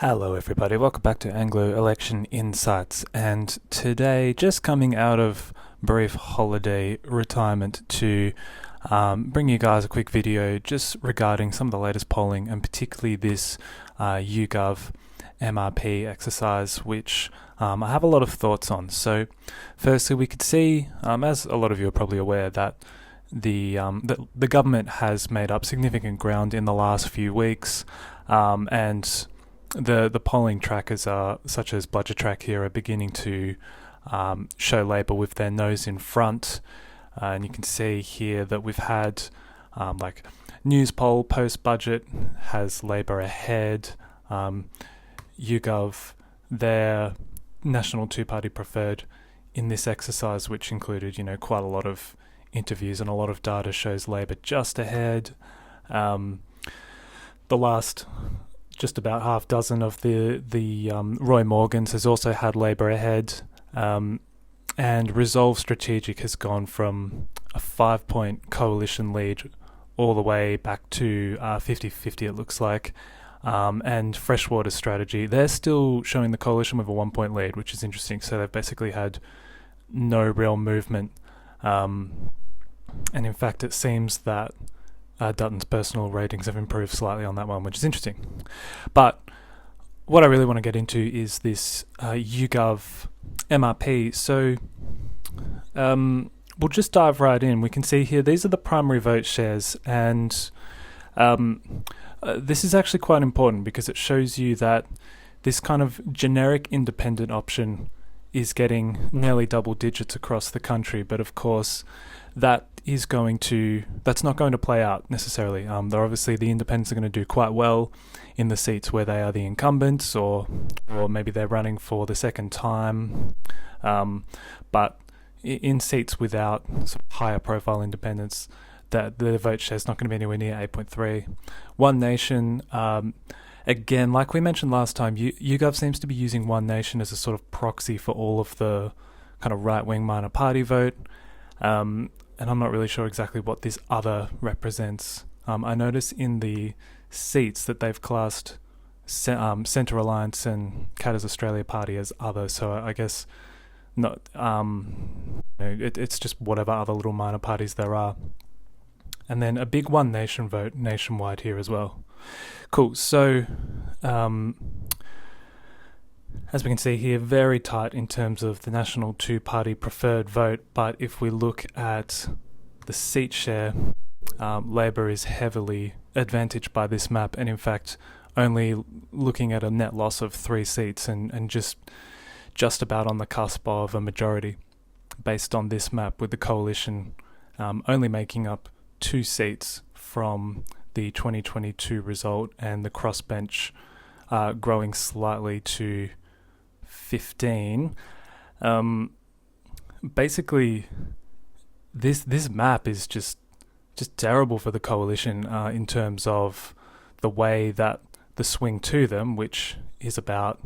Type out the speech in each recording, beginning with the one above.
Hello everybody, welcome back to Anglo Election Insights, and today, just coming out of brief holiday retirement, to bring you guys a quick video just regarding some of the latest polling, and particularly this YouGov MRP exercise, which I have a lot of thoughts on. So firstly, we could see, as a lot of you are probably aware, that the government has made up significant ground in the last few weeks, and the polling trackers such as Bludger Track here are beginning to show Labor with their nose in front, and you can see here that we've had like News Poll post budget has Labor ahead. YouGov, their national two-party preferred in this exercise, which included quite a lot of interviews and a lot of data, shows Labor just ahead. The last just about half dozen of the Roy Morgans has also had Labor ahead, and Resolve Strategic has gone from a 5-point coalition lead all the way back to 50-50 it looks like, and Freshwater Strategy, they're still showing the coalition with a 1-point lead, which is interesting. So they've basically had no real movement, and in fact it seems that Dutton's personal ratings have improved slightly on that one, which is interesting. But what I really want to get into is this YouGov MRP. So we'll just dive right in. We can see here, these are the primary vote shares, and this is actually quite important because it shows you that this kind of generic independent option is getting nearly double digits across the country, but of course that's not going to play out necessarily. They're obviously, the independents are going to do quite well in the seats where they are the incumbents, or maybe they're running for the second time, but in seats without sort of higher profile independents, that the vote share is not going to be anywhere near 8.3. One Nation, again, like we mentioned last time, YouGov seems to be using One Nation as a sort of proxy for all of the kind of right-wing minor party vote, and I'm not really sure exactly what this other represents. I notice in the seats that they've classed Centre Alliance and Katters Australia Party as other, so I guess not. It's just whatever other little minor parties there are. And then a big One Nation vote nationwide here as well. Cool. So as we can see here, very tight in terms of the national two-party preferred vote, but if we look at the seat share, Labor is heavily advantaged by this map, and in fact only looking at a net loss of 3 seats and just about on the cusp of a majority based on this map, with the coalition only making up 2 seats from the 2022 result, and the crossbench growing slightly to 15. Basically, this map is just terrible for the coalition in terms of the way that the swing to them, which is about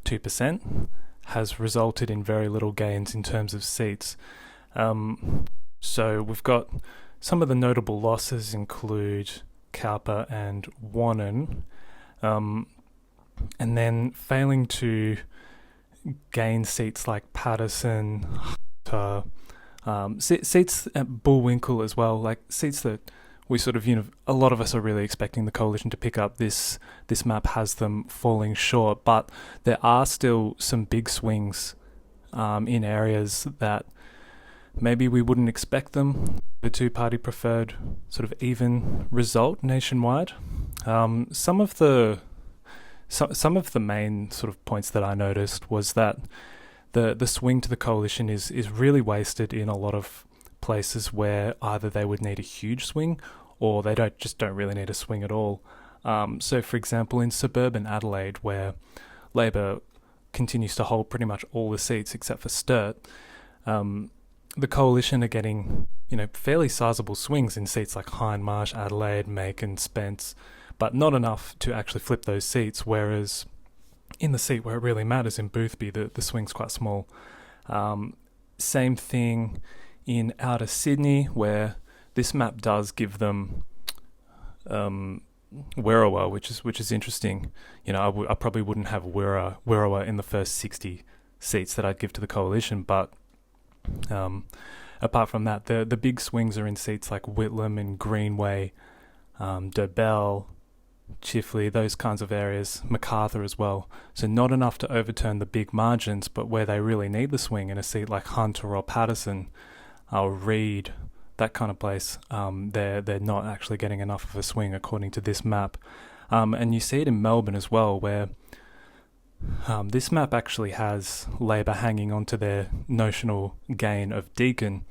2%, has resulted in very little gains in terms of seats. So we've got some of the notable losses include Cowper and Wannon, and then failing to gain seats like Patterson, seats at Bullwinkle as well, like seats that we sort of, a lot of us are really expecting the coalition to pick up. This map has them falling short, but there are still some big swings in areas that maybe we wouldn't expect them. The two-party preferred sort of even result nationwide. Some of the main sort of points that I noticed was that the swing to the coalition is really wasted in a lot of places where either they would need a huge swing or they don't really need a swing at all. So for example, in suburban Adelaide, where Labor continues to hold pretty much all the seats except for Sturt, the coalition are getting fairly sizable swings in seats like Hindmarsh, Adelaide, Macon, Spence, but not enough to actually flip those seats, whereas in the seat where it really matters, in Boothby, the swing's quite small. Same thing in outer Sydney, where this map does give them Wirrawah, which is interesting. I probably wouldn't have Wirrawah in the first 60 seats that I'd give to the coalition, but apart from that, the big swings are in seats like Whitlam and Greenway, Dobell, Chifley, those kinds of areas, MacArthur as well. So not enough to overturn the big margins, but where they really need the swing in a seat like Hunter or Patterson or Reed, that kind of place, they're not actually getting enough of a swing according to this map. And you see it in Melbourne as well, where this map actually has Labor hanging on to their notional gain of Deakin,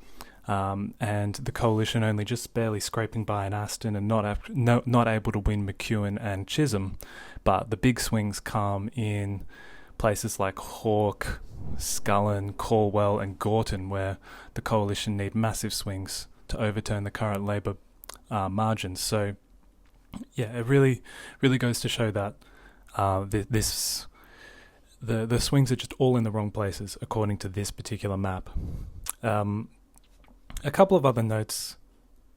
and the coalition only just barely scraping by in Aston and not able to win McEwen and Chisholm. But the big swings come in places like Hawke, Scullen, Calwell and Gorton, where the coalition need massive swings to overturn the current Labor margins. So yeah, it really goes to show that the swings are just all in the wrong places according to this particular map. A couple of other notes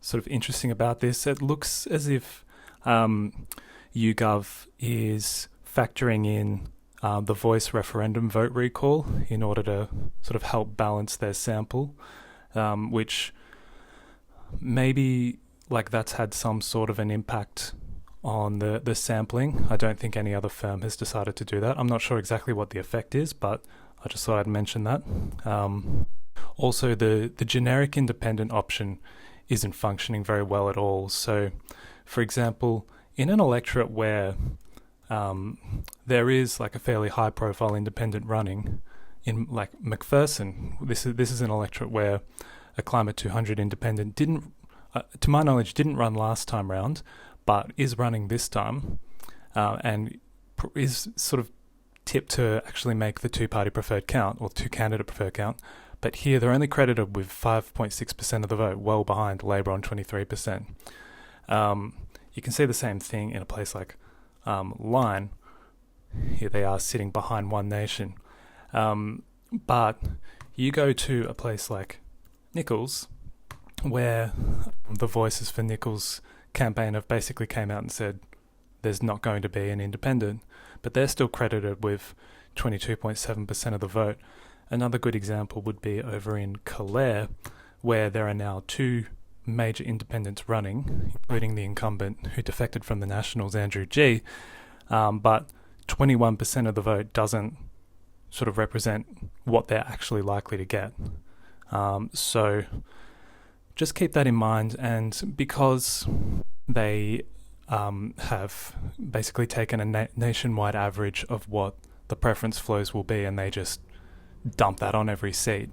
sort of interesting about this. It looks as if YouGov is factoring in the voice referendum vote recall in order to sort of help balance their sample, which maybe like that's had some sort of an impact on the sampling. I don't think any other firm has decided to do that. I'm not sure exactly what the effect is, but I just thought I'd mention that. Also, the generic independent option isn't functioning very well at all. So, for example, in an electorate where there is like a fairly high-profile independent running, in like Macpherson, this is an electorate where a Climate 200 independent didn't, to my knowledge, didn't run last time round, but is running this time, and is sort of tipped to actually make the two-party preferred count or two-candidate preferred count. But here they're only credited with 5.6% of the vote, well behind Labor on 23%. You can see the same thing in a place like Lyne. Here they are sitting behind One Nation. But you go to a place like Nichols, where the Voices for Nichols campaign have basically came out and said there's not going to be an independent, but they're still credited with 22.7% of the vote. Another good example would be over in Calais, where there are now two major independents running, including the incumbent who defected from the Nationals, Andrew G. But 21% of the vote doesn't sort of represent what they're actually likely to get. So just keep that in mind, and because they have basically taken a nationwide average of what the preference flows will be, and they just dump that on every seat,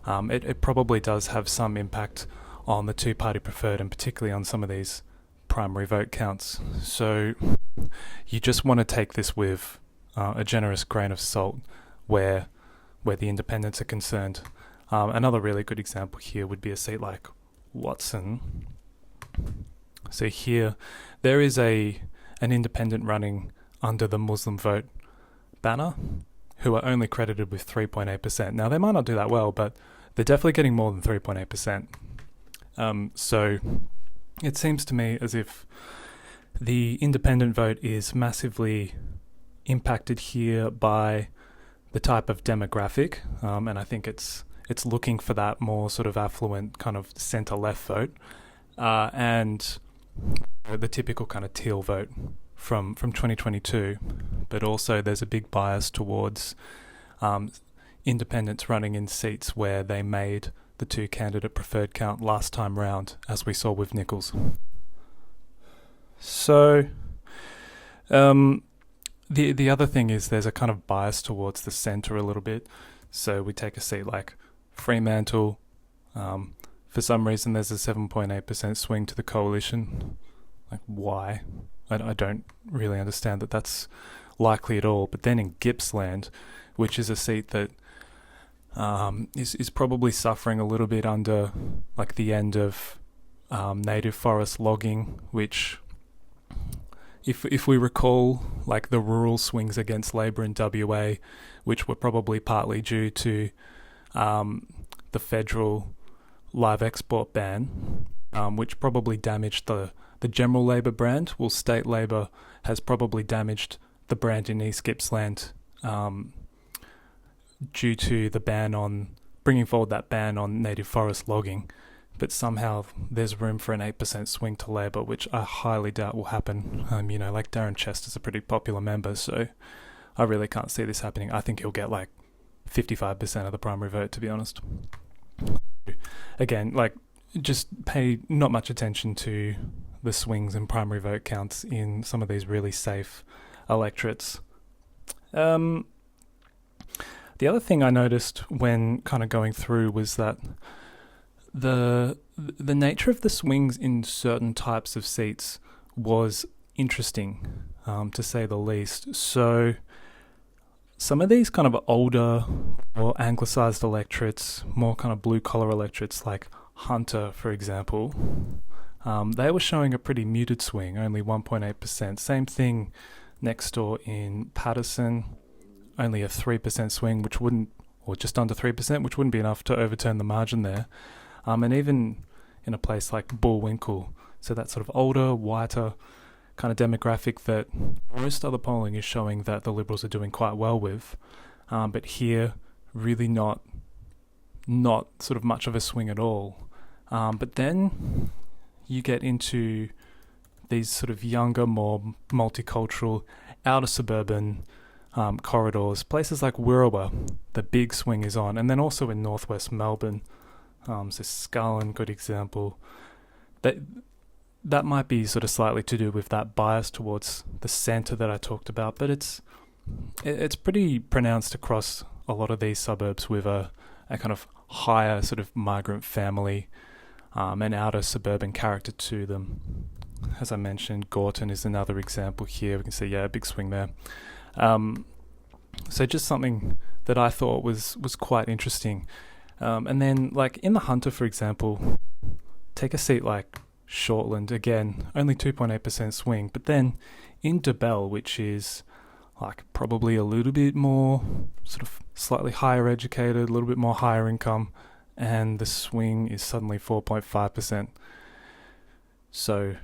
it probably does have some impact on the two-party preferred, and particularly on some of these primary vote counts. So you just want to take this with a generous grain of salt where the independents are concerned. Another really good example here would be a seat like Watson. So here there is an independent running under the Muslim vote banner, who are only credited with 3.8%. Now, they might not do that well, but they're definitely getting more than 3.8%. So it seems to me as if the independent vote is massively impacted here by the type of demographic, and I think it's looking for that more sort of affluent kind of centre-left vote, and the typical kind of teal vote from 2022, but also there's a big bias towards independents running in seats where they made the two-candidate preferred count last time round, as we saw with Nichols. So the other thing is there's a kind of bias towards the centre a little bit. So we take a seat like Fremantle. For some reason there's a 7.8% swing to the coalition. Like, why? I don't really understand that that's likely at all. But then in Gippsland, which is a seat that is probably suffering a little bit under like the end of native forest logging, which if we recall, like the rural swings against Labor in WA, which were probably partly due to the federal live export ban, which probably damaged the the general Labor brand, well, state Labor has probably damaged the brand in East Gippsland due to the ban on bringing forward that ban on native forest logging. But somehow there's room for an 8% swing to Labor, which I highly doubt will happen. Like Darren Chester's a pretty popular member, so I really can't see this happening. I think he'll get like 55% of the primary vote, to be honest. Again, like, just pay not much attention to the swings in primary vote counts in some of these really safe electorates. The other thing I noticed when kind of going through was that the nature of the swings in certain types of seats was interesting, to say the least. So some of these kind of older, more anglicised electorates, more kind of blue-collar electorates like Hunter, for example, they were showing a pretty muted swing, only 1.8%. Same thing next door in Patterson, only a 3% swing, or just under 3%, which wouldn't be enough to overturn the margin there. And even in a place like Bullwinkle, so that sort of older, whiter kind of demographic that most other polling is showing that the Liberals are doing quite well with, but here really not sort of much of a swing at all. But then you get into these sort of younger, more multicultural, outer suburban corridors, places like Wirrawah, the big swing is on, and then also in northwest Melbourne. So Scarlin, good example. That might be sort of slightly to do with that bias towards the centre that I talked about, but it's pretty pronounced across a lot of these suburbs with a kind of higher sort of migrant family and outer suburban character to them. As I mentioned, Gorton is another example here. We can see, a big swing there. So just something that I thought was quite interesting. And then, like, in the Hunter, for example, take a seat like Shortland, again, only 2.8% swing. But then in Debelle, which is like probably a little bit more sort of slightly higher educated, a little bit more higher income, and the swing is suddenly 4.5%. So,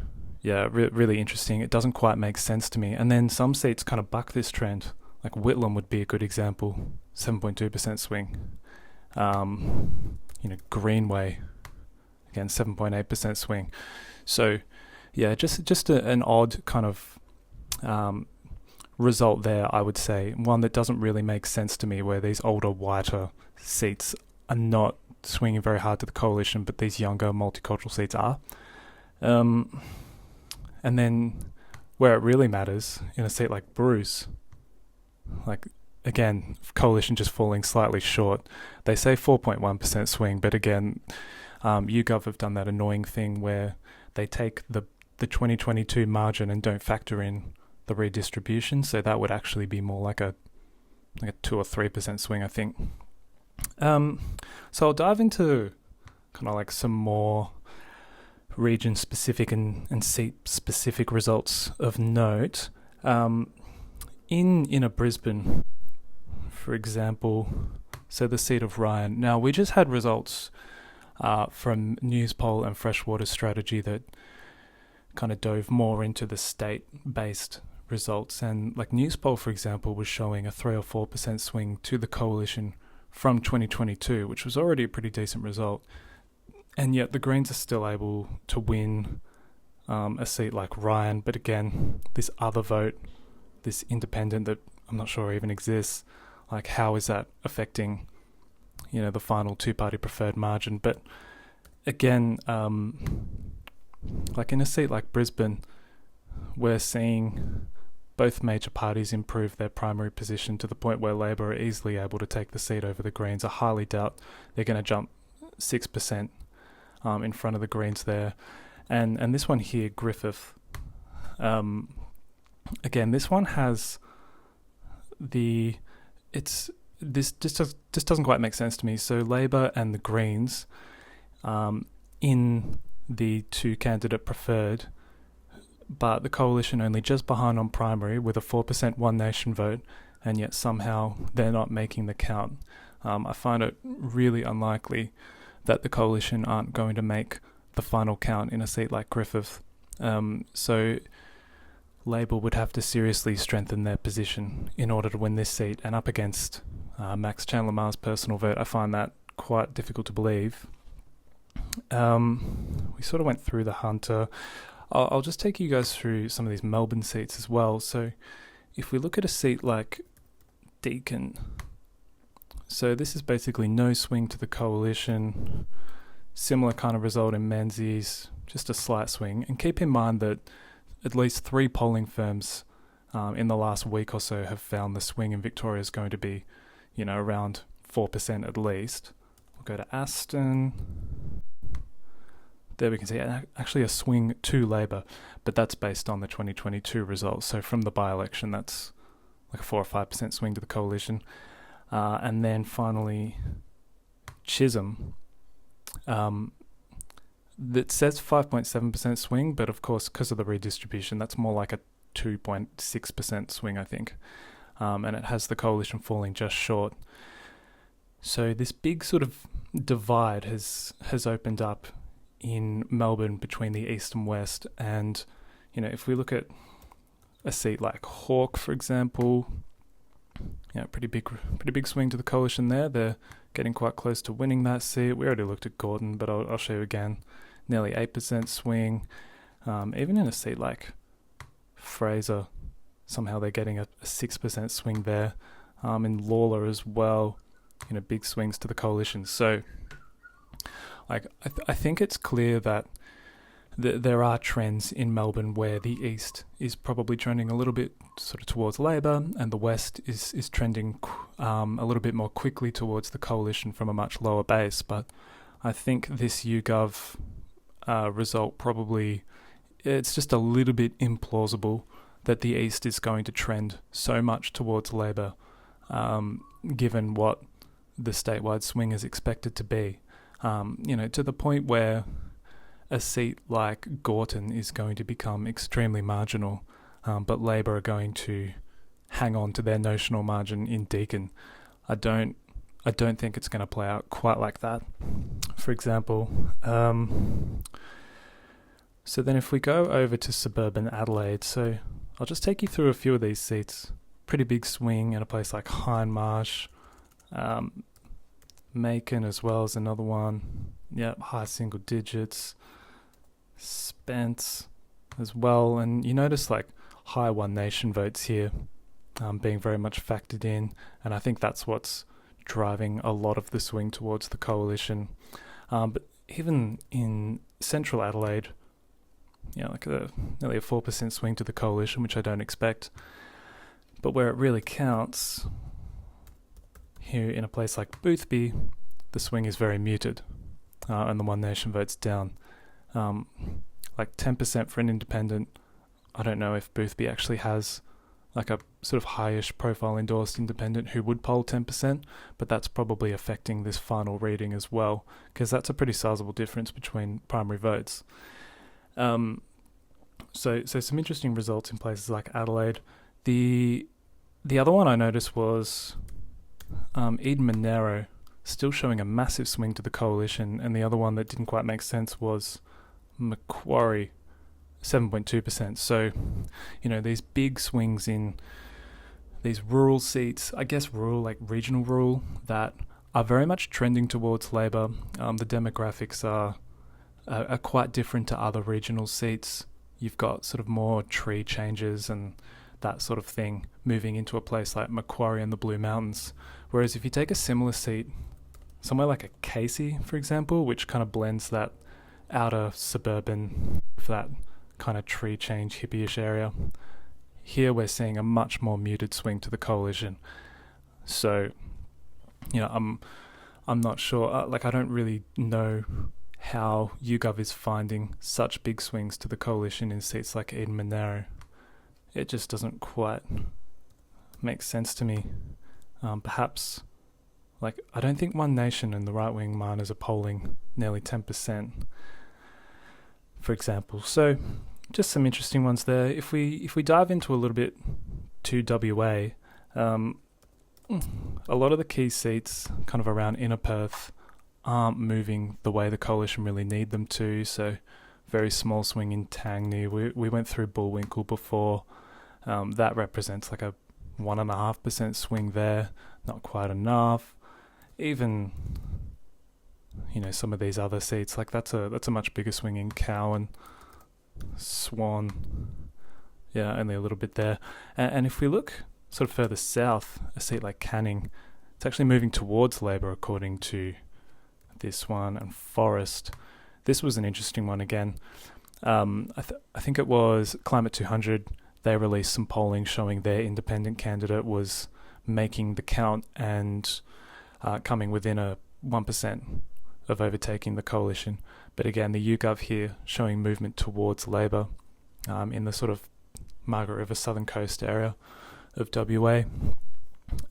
really interesting. It doesn't quite make sense to me. And then some seats kind of buck this trend. Like Whitlam would be a good example, 7.2% swing. Greenway, again, 7.8% swing. So, just an odd kind of result there, I would say. One that doesn't really make sense to me, where these older, whiter seats are not swinging very hard to the coalition, but these younger, multicultural seats are. And then where it really matters, in a seat like Bruce, like, again, coalition just falling slightly short. They say 4.1% swing, but again, YouGov have done that annoying thing where they take the 2022 margin and don't factor in the redistribution, so that would actually be more like a 2 or 3% swing, I think. So I'll dive into kind of like some more region-specific and seat-specific results of note. In inner Brisbane, for example, so the seat of Ryan. Now, we just had results from Newspoll and Freshwater Strategy that kind of dove more into the state-based results. And like Newspoll, for example, was showing a 3 or 4% swing to the coalition from 2022, which was already a pretty decent result. And yet the Greens are still able to win a seat like Ryan. But again, this other vote, this independent that I'm not sure even exists, like how is that affecting, the final two-party preferred margin? But again, like in a seat like Brisbane, we're seeing both major parties improve their primary position to the point where Labor are easily able to take the seat over the Greens. I highly doubt they're going to jump 6% in front of the Greens there. And this one here, Griffith, again, this one has this just doesn't quite make sense to me. So Labor and the Greens in the two candidate preferred, but the coalition only just behind on primary with a 4% One Nation vote, and yet somehow they're not making the count. I find it really unlikely that the coalition aren't going to make the final count in a seat like Griffith. So Labor would have to seriously strengthen their position in order to win this seat, and up against Max Chandler-Mar's personal vote, I find that quite difficult to believe. We sort of went through the Hunter. I'll just take you guys through some of these Melbourne seats as well. So if we look at a seat like Deakin, so this is basically no swing to the coalition, similar kind of result in Menzies, just a slight swing. And keep in mind that at least 3 polling firms in the last week or so have found the swing in Victoria is going to be, around 4% at least. We'll go to Aston. There we can see actually a swing to Labor, but that's based on the 2022 results. So from the by-election, that's like a 4 or 5% swing to the coalition. And then finally, Chisholm. That says 5.7% swing, but of course, because of the redistribution, that's more like a 2.6% swing, I think. And it has the coalition falling just short. So this big sort of divide has opened up in Melbourne between the east and west. And, if we look at a seat like Hawke, for example, pretty big swing to the coalition there. They're getting quite close to winning that seat. We already looked at Gordon, but I'll show you again. Nearly 8% swing. Even in a seat like Fraser, somehow they're getting a 6% swing there. In Lawler as well, big swings to the coalition. So, I think it's clear that there are trends in Melbourne where the east is probably trending a little bit sort of towards Labor, and the west is trending a little bit more quickly towards the coalition from a much lower base. But I think this YouGov result probably, it's just a little bit implausible that the east is going to trend so much towards Labor, given what the statewide swing is expected to be. To the point where a seat like Gorton is going to become extremely marginal, but Labor are going to hang on to their notional margin in Deakin. I don't think it's going to play out quite like that. For example, so then if we go over to suburban Adelaide, so I'll just take you through a few of these seats. Pretty big swing in a place like Hindmarsh. Macon as well as another one. Yep, high single digits. Spence as well. And you notice high One Nation votes here being very much factored in. And I think that's what's driving a lot of the swing towards the coalition. But even in central Adelaide, nearly a 4% swing to the coalition, which I don't expect. But where it really counts, here in a place like Boothby, the swing is very muted, and the One Nation vote's down. 10% for an independent. I don't know if Boothby actually has a sort of highish profile endorsed independent who would poll 10%, but that's probably affecting this final reading as well, because that's a pretty sizable difference between primary votes. So some interesting results in places like Adelaide. The other one I noticed was Eden Monaro still showing a massive swing to the coalition, and the other one that didn't quite make sense was Macquarie, 7.2%. So, these big swings in these rural seats, I guess rural, like regional rural, that are very much trending towards Labor. The demographics are quite different to other regional seats. You've got sort of more tree changes and that sort of thing moving into a place like Macquarie and the Blue Mountains. Whereas if you take a similar seat, somewhere like a Casey, for example, which kind of blends that outer suburban, that kind of tree change hippie-ish area, here we're seeing a much more muted swing to the coalition. So, I'm not sure. I don't really know how YouGov is finding such big swings to the coalition in seats like Eden Monaro. It just doesn't quite make sense to me. Perhaps, I don't think One Nation and the right-wing miners are polling nearly 10%, for example. So, just some interesting ones there. If we dive into a little bit to WA, a lot of the key seats kind of around inner Perth aren't moving the way the coalition really need them to. So, very small swing in Tangney. We went through Bullwinkle before. That represents like a 1.5% swing there. Not quite enough. Even, some of these other seats, like that's a much bigger swing in Cowan. Swan, yeah, only a little bit there. And if we look sort of further south, a seat like Canning, it's actually moving towards Labor according to this one. And Forest, this was an interesting one again. I think it was Climate 200. They released some polling showing their independent candidate was making the count and coming within a 1% of overtaking the coalition. But again, the YouGov here showing movement towards Labor in the sort of Margaret River Southern Coast area of WA.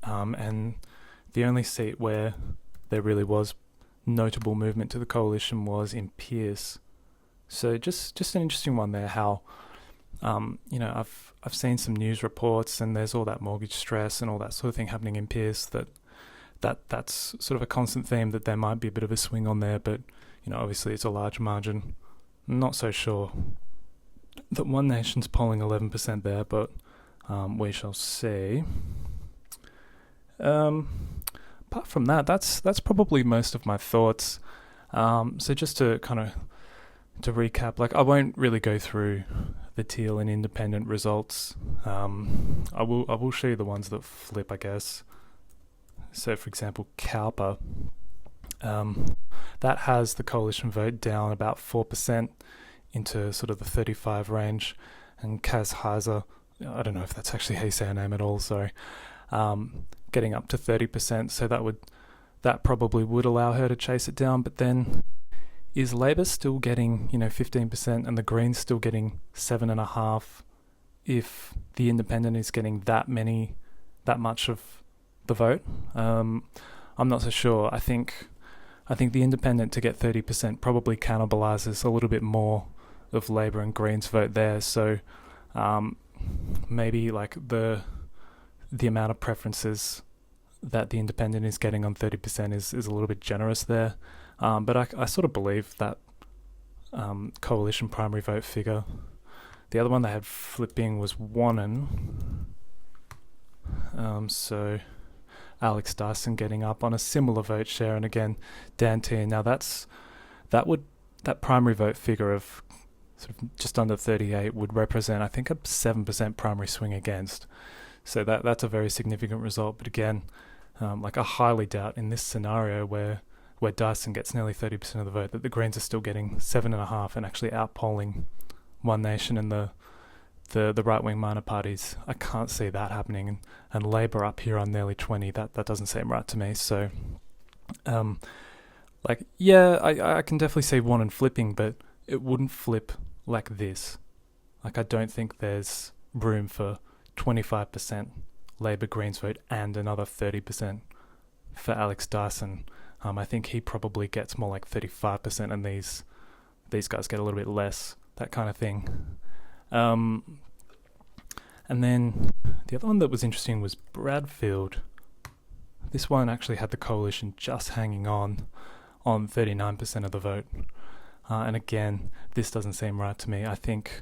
And the only seat where there really was notable movement to the coalition was in Pearce. So just an interesting one there, how I've seen some news reports and there's all that mortgage stress and all that sort of thing happening in Pearce that's sort of a constant theme, that there might be a bit of a swing on there, but obviously it's a large margin. Not so sure that One Nation's polling 11% there, but we shall see. Apart from that, that's probably most of my thoughts. So just to recap, like I won't really go through the teal and independent results. I will show you the ones that flip, I guess. So for example, Cowper, that has the coalition vote down about 4% into sort of the 35 range, and Kaz Heiser, I don't know if that's actually how you say her name at all, sorry, getting up to 30%, so that probably would allow her to chase it down. But then is Labor still getting 15% and the Greens still getting 7.5% if the independent is getting that much of the vote? I'm not so sure. I think the independent to get 30% probably cannibalizes a little bit more of Labor and Greens vote there. So maybe like the amount of preferences that the independent is getting on 30% is a little bit generous there. But I sort of believe that coalition primary vote figure. The other one they had flipping was Wannon. So Alex Dyson getting up on a similar vote share, and again Dan T. Now that primary vote figure of sort of just under 38 would represent, I think, a 7% primary swing against. So that's a very significant result. But again, like I highly doubt in this scenario where Dyson gets nearly 30% of the vote that the Greens are still getting 7.5% and actually outpolling One Nation and the right-wing minor parties. I can't see that happening, and Labor up here on nearly 20, that doesn't seem right to me. So I can definitely see Wannon flipping, but it wouldn't flip like this. Like I don't think there's room for 25% Labor Greens vote and another 30% for Alex Dyson. I think he probably gets more like 35%, and these guys get a little bit less, that kind of thing. And then the other one that was interesting was Bradfield. This one actually had the coalition just hanging on 39% of the vote. And again, this doesn't seem right to me. I think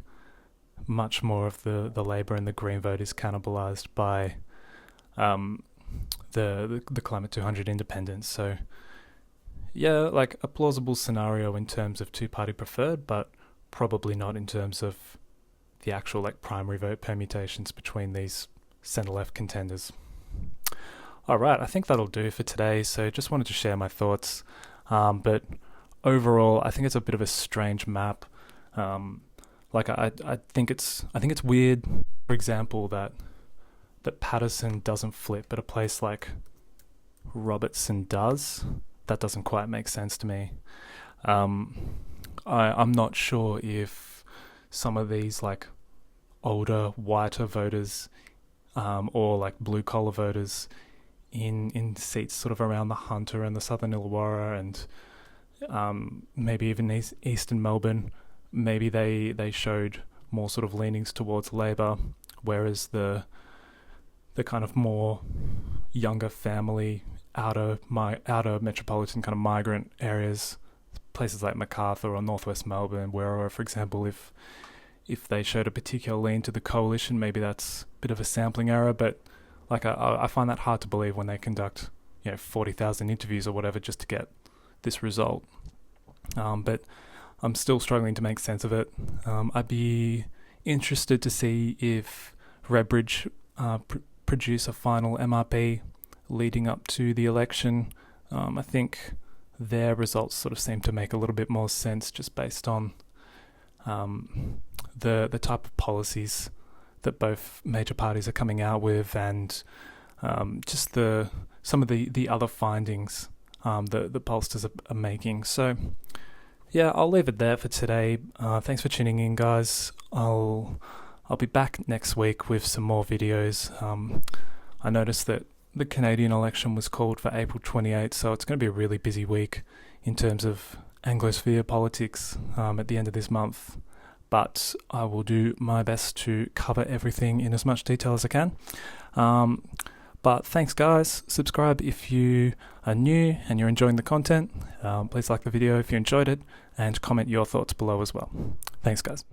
much more of the Labor and the Green vote is cannibalized by the Climate 200 independents. So yeah, like a plausible scenario in terms of two-party preferred, but probably not in terms of the actual like primary vote permutations between these centre-left contenders. All right, I think that'll do for today. So just wanted to share my thoughts. But overall, I think it's a bit of a strange map. Like I think it's weird, for example, that Patterson doesn't flip, but a place like Robertson does. That doesn't quite make sense to me. I'm not sure if some of these like older, whiter voters or like blue-collar voters in seats sort of around the Hunter and the Southern Illawarra and maybe even Eastern Melbourne, maybe they showed more sort of leanings towards Labor, whereas the kind of more younger family, outer metropolitan kind of migrant areas, places like Macarthur or Northwest Melbourne, where, for example, if they showed a particular lean to the coalition, maybe that's a bit of a sampling error. But like I find that hard to believe when they conduct 40,000 interviews or whatever just to get this result. But I'm still struggling to make sense of it. I'd be interested to see if Redbridge produce a final MRP leading up to the election. I think their results sort of seem to make a little bit more sense just based on the type of policies that both major parties are coming out with, and just some of the other findings that the pollsters are making. So yeah, I'll leave it there for today. Thanks for tuning in, guys. I'll be back next week with some more videos. I noticed that the Canadian election was called for April 28th, so it's going to be a really busy week in terms of Anglosphere politics at the end of this month. But I will do my best to cover everything in as much detail as I can. But thanks, guys. Subscribe if you are new and you're enjoying the content. Please like the video if you enjoyed it, and comment your thoughts below as well. Thanks, guys.